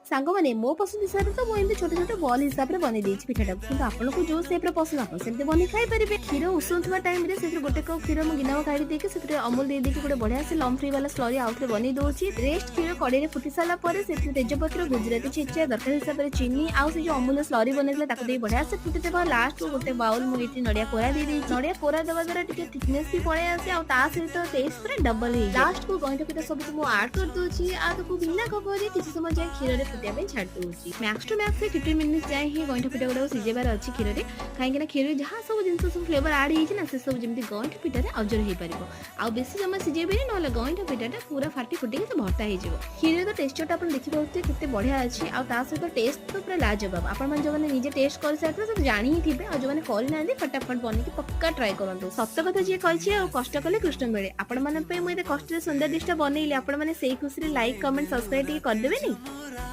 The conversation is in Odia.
ସାଙ୍ଗମାନେ ମୋ ପସନ୍ଦ ହିସାବରେ ତ ମୁଁ ଏମିତି ଛୋଟ ଛୋଟ ବଲ୍ ହିସାବରେ ବନେଇ ଦେଇଛି ପିଠାଟାକୁ, କିନ୍ତୁ ଆପଣଙ୍କୁ ଯୋଉ ସେପ୍ରେ ପସନ୍ଦ ଆପଣ ସେମିତି ବନେଇ ଖାଇପାରିବେ। କ୍ଷୀର ଉଷୁଥିବା ଟାଇମରେ ସେଥିରେ ଗୋଟେ କପ୍ କ୍ଷୀର ମୁଁ ଗିନାକୁ କାଢି ଦେଇକି ସେଥିରେ ଅମୁଲ ଦେଇକି ଗୋଟେ ବଢିଆ ସେ ଲମ୍ପ ଫ୍ରି ବାଲା ସ୍ଲରି ଆଉଥରେ ବନେଇ ଦଉଛି। ରେଷ୍ଟ କ୍ଷୀର କଡେଇରେ ଫୁଟି ସାରିଲା ପରେ ସେଥିରେ ତେଜପତ୍ର, ଗୁଜୁରାତି ଛେଚା, ଦରକାର ହିସାବରେ ଚିନି ଆଉ ସେ ଯୋଉ ଅମୁଲ ସ୍ଲରି ବନେଇଥିଲା ତାକୁ ଦେଇ ବଢିଆ ସେ ଫୁଟିଦେବା। ଲାଷ୍ଟକୁ ଗୋଟେ ବାଉଲ ମୁଁ ଏଠି ନଡିଆ କୋରା ଦେଇଦେଇଛି। ନଡିଆ କୋରା ଦେବା ଦ୍ୱାରା ଟିକେ ଥିକନେସ୍ ବି ପଳେଇ ଆସେ ଆଉ ତା ସହିତ ଟେଷ୍ଟ ପୁରା ଡବଲ ହେଇଯାଏ। ଲାଷ୍ଟକୁ ଗଇଁଠ ପିଠା ସବୁକୁ ମୁଁ ଆଡ କରିଦଉଛି ଆଉ ତାକୁ ବିନା କଭରରେ କିଛି ସମୟ ଯାଏ କ୍ଷୀରରେ ଫୁଟିବା ପାଇଁ ଛାଡି ଦଉଛି। ମ୍ୟାକ୍ସ ଟୁ ମ୍ୟାକ୍ସ 15 ମିନିଟ୍ ଯାଏ ହିଁ ଗଇଁଠ ପିଠା ଗୁଡାକ ସିଝେଇବାର ଅଛି କ୍ଷୀରରେ, କାହିଁକି ନା କ୍ଷୀରରେ ଯାହା ସବୁ ଜିନିଷ ସବୁ ଫ୍ଲେଭର ଆଡ ହେଇଛି ନା ସେ ସବୁ ଯେମିତି ଗଇଁଠ ପିଠାରେ ଅଜର ହେଇପାରିବ। ଆଉ ବେଶୀ ସମୟ ସିଝେଇବେନି ନହେଲେ ଗଇଁଠ ପିଠାଟା ପୁରା ଫାଟି ଫୁଟିକି ସେ ଭର୍ତ୍ତା ହେଇଯିବ। କ୍ଷୀରରେ ତ ଟେକ୍ସଚରଟା ଆପଣ ଦେଖିପାରୁଥିବେ କେତେ ବଢିଆ ଅଛି ଆଉ ତା ସହିତ ଟେଷ୍ଟ ତ ପୁରା ଲାଜବାବ। ଆପଣମାନେ ଯୋଉମାନେ ନିଜେ ଟେଷ୍ଟ କରିସାରିଥିବେ ସେ ଜାଣି ହିଁ ଥିବେ, ଆଉ ଯୋଉମାନେ କରିନାହାନ୍ତି ଫଟାଫଟ ବନେଇକି ପକ୍କା ଟ୍ରାଏ କରନ୍ତୁ। ସତ କଥା ଯିଏ କହିଛି ଆଉ କଷ୍ଟ କଲେ କୃଷ୍ଣ ମିଳେ। ଆପଣମାନଙ୍କ ପାଇଁ ମୁଁ ଏତେ କଷ୍ଟରେ ସୁନ୍ଦର ଡିଶଟା ବନେଇଲି, ଆପଣମାନେ ସେଇ ଖୁସିରେ ଲାଇକ୍, କମେଣ୍ଟ, ସବସ୍କ୍ରାଇବ ଟିକେ କରିଦେବେନି?